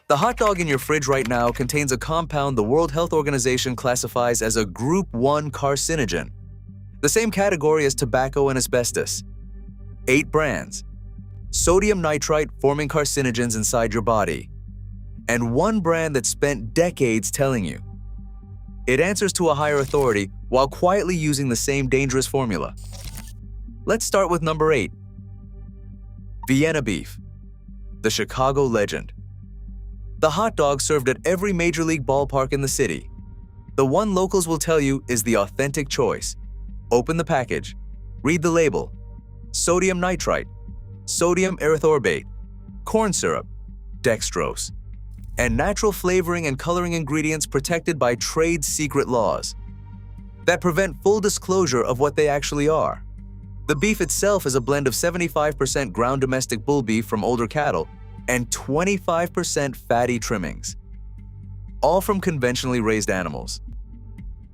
The hot dog in your fridge right now contains a compound the World Health Organization classifies as a Group 1 carcinogen, the same category as tobacco and asbestos. 8 brands. Sodium nitrite forming carcinogens inside your body. And 1 brand that spent decades telling you. It answers to a higher authority while quietly using the same dangerous formula. Let's start with number 8. Vienna beef, the Chicago legend. The hot dog served at every major league ballpark in the city. The one locals will tell you is the authentic choice. Open the package, read the label. Sodium nitrite, sodium erythorbate, corn syrup, dextrose, and natural flavoring and coloring ingredients protected by trade secret laws that prevent full disclosure of what they actually are. The beef itself is a blend of 75% ground domestic bull beef from older cattle and 25% fatty trimmings, all from conventionally raised animals.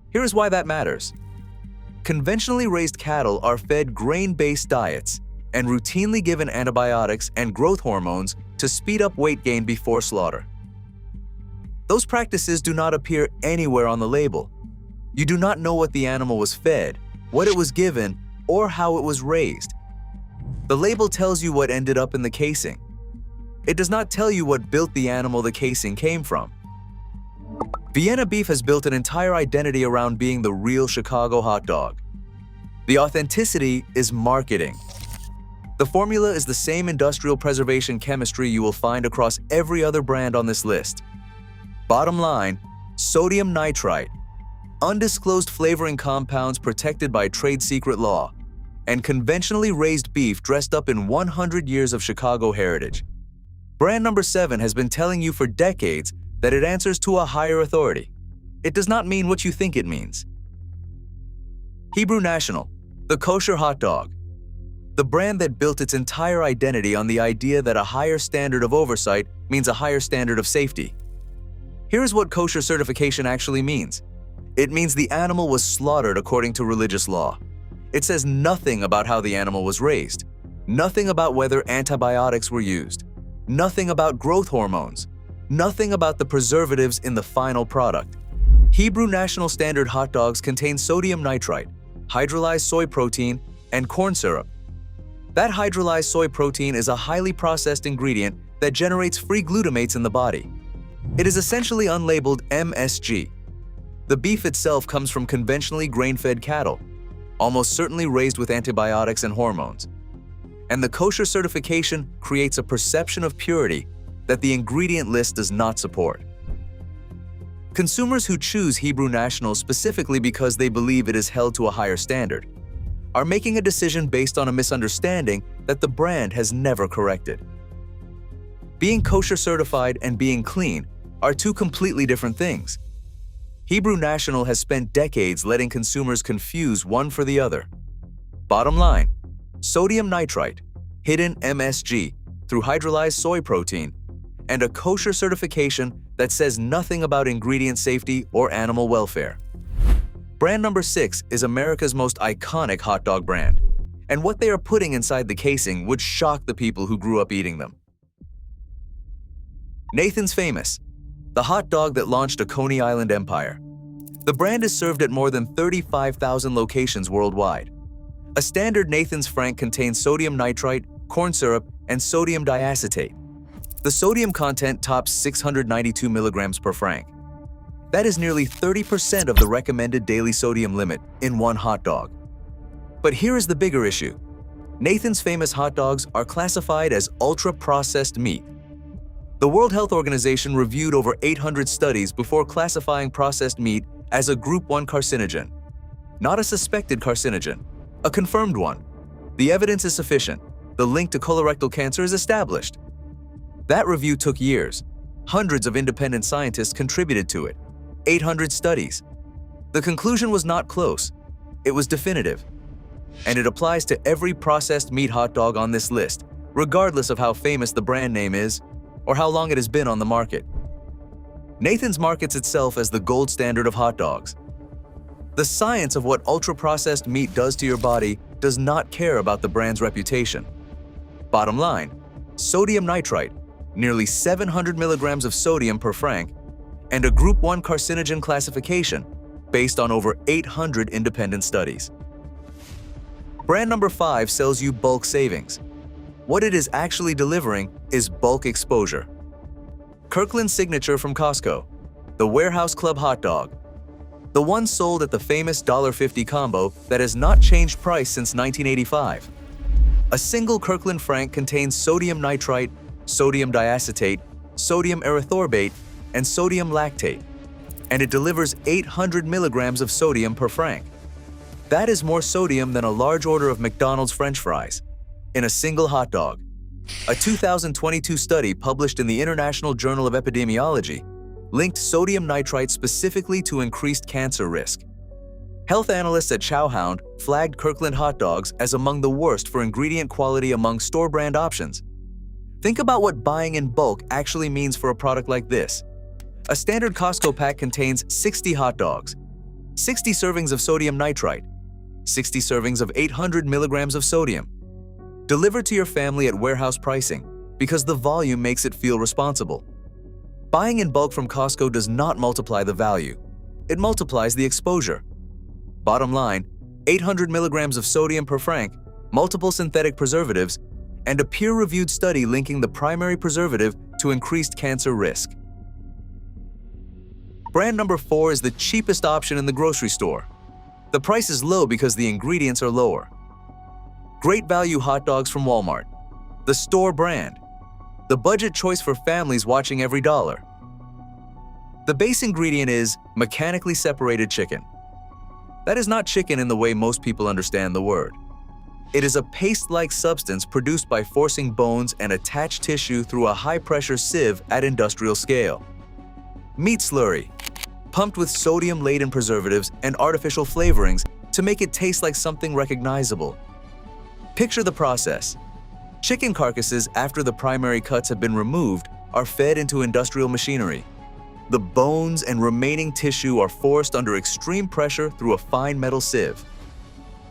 Here's why that matters. Conventionally raised cattle are fed grain-based diets and routinely given antibiotics and growth hormones to speed up weight gain before slaughter. Those practices do not appear anywhere on the label. You do not know what the animal was fed, what it was given, or how it was raised. The label tells you what ended up in the casing. It does not tell you what built the animal the casing came from. Vienna beef has built an entire identity around being the real Chicago hot dog. The authenticity is marketing. The formula is the same industrial preservation chemistry you will find across every other brand on this list. Bottom line, sodium nitrite, undisclosed flavoring compounds protected by trade secret law, and conventionally raised beef dressed up in 100 years of Chicago heritage. Brand number 7 has been telling you for decades that it answers to a higher authority. It does not mean what you think it means. Hebrew National, the kosher hot dog. The brand that built its entire identity on the idea that a higher standard of oversight means a higher standard of safety. Here's what kosher certification actually means. It means the animal was slaughtered according to religious law. It says nothing about how the animal was raised, nothing about whether antibiotics were used, nothing about growth hormones, nothing about the preservatives in the final product. Hebrew National Standard hot dogs contain sodium nitrite, hydrolyzed soy protein, and corn syrup. That hydrolyzed soy protein is a highly processed ingredient that generates free glutamates in the body. It is essentially unlabeled MSG. The beef itself comes from conventionally grain-fed cattle, almost certainly raised with antibiotics and hormones. And the kosher certification creates a perception of purity that the ingredient list does not support. Consumers who choose Hebrew National specifically because they believe it is held to a higher standard are making a decision based on a misunderstanding that the brand has never corrected. Being kosher certified and being clean are two completely different things. Hebrew National has spent decades letting consumers confuse one for the other. Bottom line, sodium nitrite, hidden MSG through hydrolyzed soy protein, and a kosher certification that says nothing about ingredient safety or animal welfare. Brand number 6 is America's most iconic hot dog brand, and what they are putting inside the casing would shock the people who grew up eating them. Nathan's Famous, the hot dog that launched a Coney Island empire. The brand is served at more than 35,000 locations worldwide. A standard Nathan's Frank contains sodium nitrite, corn syrup, and sodium diacetate. The sodium content tops 692 milligrams per franc. That is nearly 30% of the recommended daily sodium limit in one hot dog. But here is the bigger issue. Nathan's Famous hot dogs are classified as ultra-processed meat. The World Health Organization reviewed over 800 studies before classifying processed meat as a Group 1 carcinogen. Not a suspected carcinogen, a confirmed one. The evidence is sufficient. The link to colorectal cancer is established. That review took years. Hundreds of independent scientists contributed to it. 800 studies. The conclusion was not close. It was definitive. And it applies to every processed meat hot dog on this list, regardless of how famous the brand name is or how long it has been on the market. Nathan's markets itself as the gold standard of hot dogs. The science of what ultra-processed meat does to your body does not care about the brand's reputation. Bottom line, sodium nitrite, nearly 700 milligrams of sodium per franc, and a Group 1 carcinogen classification based on over 800 independent studies. Brand number 5 sells you bulk savings. What it is actually delivering is bulk exposure. Kirkland Signature from Costco, the Warehouse Club hot dog, the one sold at the famous $1.50 combo that has not changed price since 1985. A single Kirkland franc contains sodium nitrite, sodium diacetate, sodium erythorbate, and sodium lactate, and it delivers 800 milligrams of sodium per franc. That is more sodium than a large order of McDonald's French fries in a single hot dog. A 2022 study published in the International Journal of Epidemiology linked sodium nitrite specifically to increased cancer risk. Health analysts at Chowhound flagged Kirkland hot dogs as among the worst for ingredient quality among store-brand options. Think about what buying in bulk actually means for a product like this. A standard Costco pack contains 60 hot dogs, 60 servings of sodium nitrite, 60 servings of 800 milligrams of sodium, delivered to your family at warehouse pricing because the volume makes it feel responsible. Buying in bulk from Costco does not multiply the value. It multiplies the exposure. Bottom line, 800 milligrams of sodium per franc, multiple synthetic preservatives, and a peer-reviewed study linking the primary preservative to increased cancer risk. Brand number 4 is the cheapest option in the grocery store. The price is low because the ingredients are lower. Great value hot dogs from Walmart, the store brand, the budget choice for families watching every dollar. The base ingredient is mechanically separated chicken. That is not chicken in the way most people understand the word. It is a paste-like substance produced by forcing bones and attached tissue through a high-pressure sieve at industrial scale. Meat slurry, pumped with sodium-laden preservatives and artificial flavorings to make it taste like something recognizable. Picture the process. Chicken carcasses, after the primary cuts have been removed, are fed into industrial machinery. The bones and remaining tissue are forced under extreme pressure through a fine metal sieve.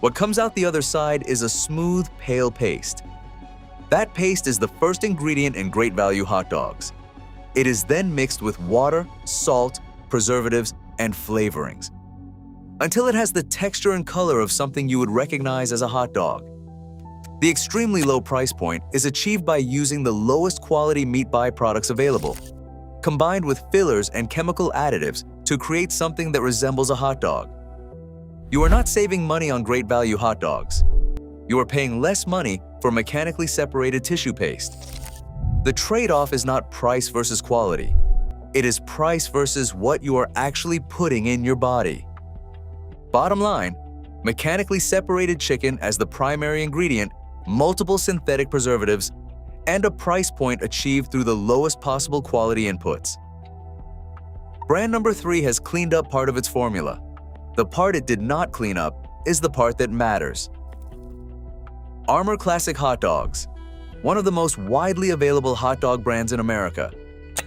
What comes out the other side is a smooth, pale paste. That paste is the first ingredient in great value hot dogs. It is then mixed with water, salt, preservatives, and flavorings, until it has the texture and color of something you would recognize as a hot dog. The extremely low price point is achieved by using the lowest quality meat byproducts available, combined with fillers and chemical additives to create something that resembles a hot dog. You are not saving money on great value hot dogs. You are paying less money for mechanically separated tissue paste. The trade-off is not price versus quality. It is price versus what you are actually putting in your body. Bottom line, mechanically separated chicken as the primary ingredient, multiple synthetic preservatives, and a price point achieved through the lowest possible quality inputs. Brand number 3 has cleaned up part of its formula. The part it did not clean up is the part that matters. Armour Classic Hot Dogs, one of the most widely available hot dog brands in America,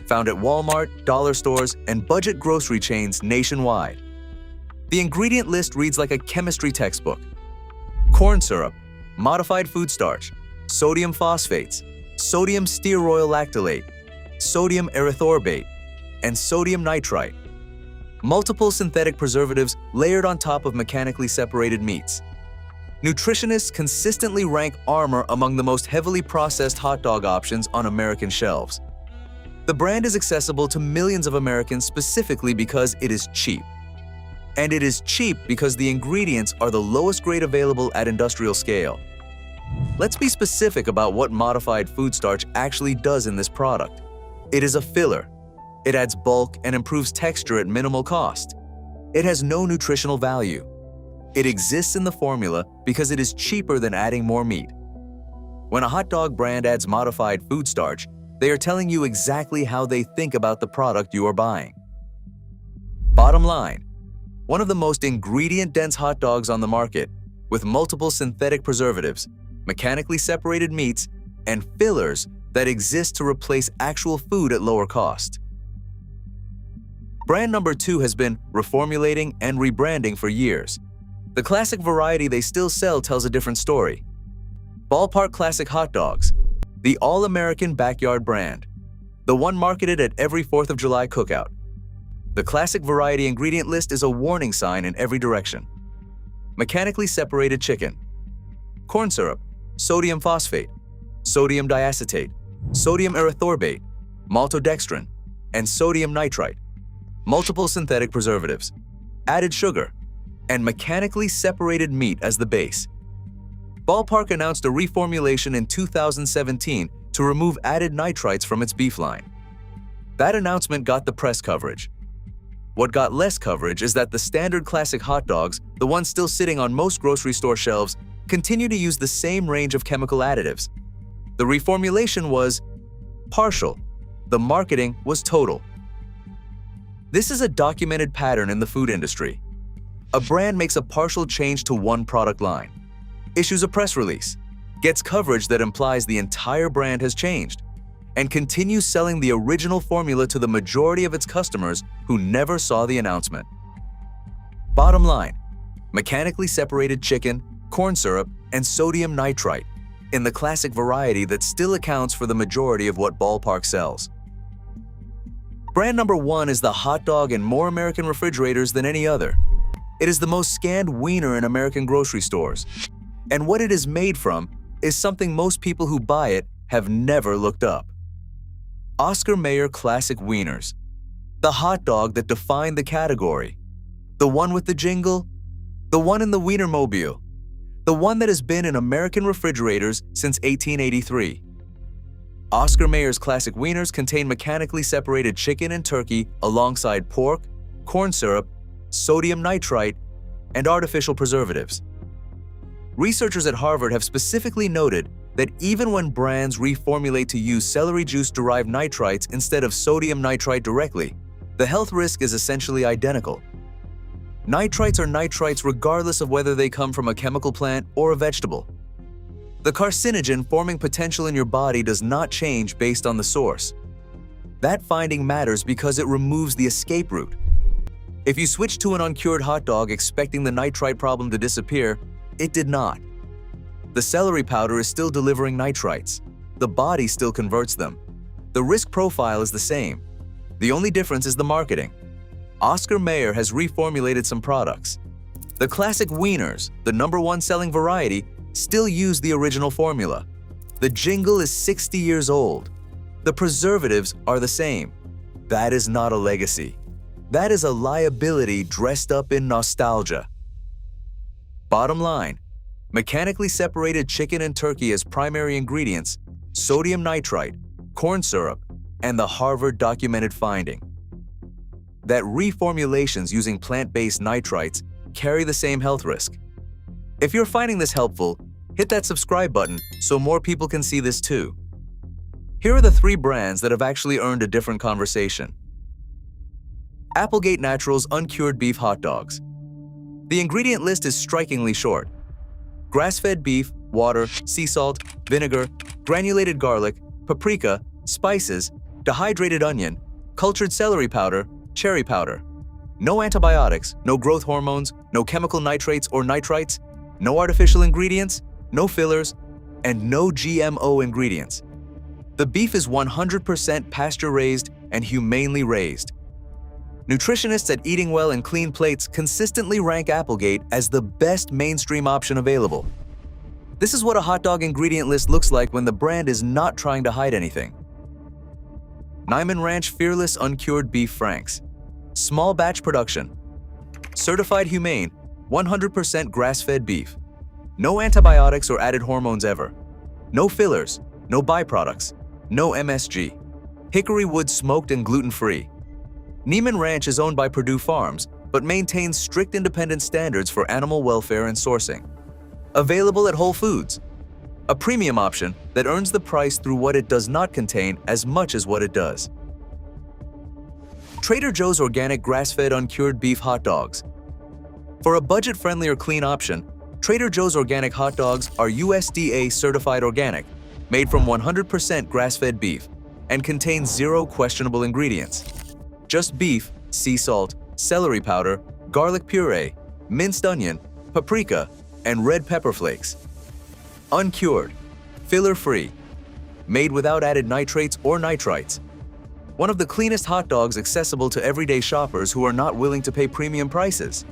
found at Walmart, dollar stores, and budget grocery chains nationwide. The ingredient list reads like a chemistry textbook. Corn syrup, modified food starch, sodium phosphates, sodium stearoyl lactylate, sodium erythorbate, and sodium nitrite. Multiple synthetic preservatives layered on top of mechanically separated meats. Nutritionists consistently rank Armour among the most heavily processed hot dog options on American shelves. The brand is accessible to millions of Americans specifically because it is cheap. And it is cheap because the ingredients are the lowest grade available at industrial scale. Let's be specific about what modified food starch actually does in this product. It is a filler. It adds bulk and improves texture at minimal cost. It has no nutritional value. It exists in the formula because it is cheaper than adding more meat. When a hot dog brand adds modified food starch, they are telling you exactly how they think about the product you are buying. Bottom line, one of the most ingredient-dense hot dogs on the market, with multiple synthetic preservatives, mechanically separated meats, and fillers that exist to replace actual food at lower cost. Brand number 2 has been reformulating and rebranding for years. The classic variety they still sell tells a different story. Ballpark Classic Hot Dogs, the all-American backyard brand, the one marketed at every 4th of July cookout. The classic variety ingredient list is a warning sign in every direction. Mechanically separated chicken, corn syrup, sodium phosphate, sodium diacetate, sodium erythorbate, maltodextrin, and sodium nitrite, multiple synthetic preservatives, added sugar, and mechanically separated meat as the base. Ballpark announced a reformulation in 2017 to remove added nitrites from its beef line. That announcement got the press coverage. What got less coverage is that the standard classic hot dogs, the ones still sitting on most grocery store shelves, continue to use the same range of chemical additives. The reformulation was partial. The marketing was total. This is a documented pattern in the food industry. A brand makes a partial change to one product line, issues a press release, gets coverage that implies the entire brand has changed, and continues selling the original formula to the majority of its customers who never saw the announcement. Bottom line, mechanically separated chicken, corn syrup, and sodium nitrite in the classic variety that still accounts for the majority of what Ballpark sells. Brand number 1 is the hot dog in more American refrigerators than any other. It is the most scanned wiener in American grocery stores. And what it is made from is something most people who buy it have never looked up. Oscar Mayer Classic Wieners, the hot dog that defined the category, the one with the jingle, the one in the Wienermobile, the one that has been in American refrigerators since 1883. Oscar Mayer's Classic Wieners contain mechanically separated chicken and turkey alongside pork, corn syrup, sodium nitrite, and artificial preservatives. Researchers at Harvard have specifically noted that even when brands reformulate to use celery juice-derived nitrites instead of sodium nitrite directly, the health risk is essentially identical. Nitrites are nitrites regardless of whether they come from a chemical plant or a vegetable. The carcinogen forming potential in your body does not change based on the source. That finding matters because it removes the escape route. If you switch to an uncured hot dog expecting the nitrite problem to disappear, it did not. The celery powder is still delivering nitrites. The body still converts them. The risk profile is the same. The only difference is the marketing. Oscar Mayer has reformulated some products. The classic wieners, the #1 selling variety, still use the original formula. The jingle is 60 years old. The preservatives are the same. That is not a legacy. That is a liability dressed up in nostalgia. Bottom line, mechanically separated chicken and turkey as primary ingredients, sodium nitrite, corn syrup, and the Harvard documented finding that reformulations using plant-based nitrites carry the same health risk. If you're finding this helpful, hit that subscribe button so more people can see this too. Here are the 3 brands that have actually earned a different conversation. Applegate Naturals Uncured Beef Hot Dogs. The ingredient list is strikingly short. Grass-fed beef, water, sea salt, vinegar, granulated garlic, paprika, spices, dehydrated onion, cultured celery powder, cherry powder. No antibiotics, no growth hormones, no chemical nitrates or nitrites, no artificial ingredients, no fillers, and no GMO ingredients. The beef is 100% pasture-raised and humanely raised. Nutritionists at Eating Well and Clean Plates consistently rank Applegate as the best mainstream option available. This is what a hot dog ingredient list looks like when the brand is not trying to hide anything. Niman Ranch Fearless Uncured Beef Franks. Small batch production. Certified humane, 100% grass-fed beef. No antibiotics or added hormones ever. No fillers, no byproducts, no MSG. Hickory wood smoked and gluten-free. Niman Ranch is owned by Purdue Farms, but maintains strict independent standards for animal welfare and sourcing. Available at Whole Foods. A premium option that earns the price through what it does not contain as much as what it does. Trader Joe's Organic Grass-Fed Uncured Beef Hot Dogs. For a budget-friendly or clean option, Trader Joe's Organic Hot Dogs are USDA certified organic, made from 100% grass-fed beef, and contain 0 questionable ingredients. Just beef, sea salt, celery powder, garlic puree, minced onion, paprika, and red pepper flakes. Uncured, filler-free, made without added nitrates or nitrites, one of the cleanest hot dogs accessible to everyday shoppers who are not willing to pay premium prices.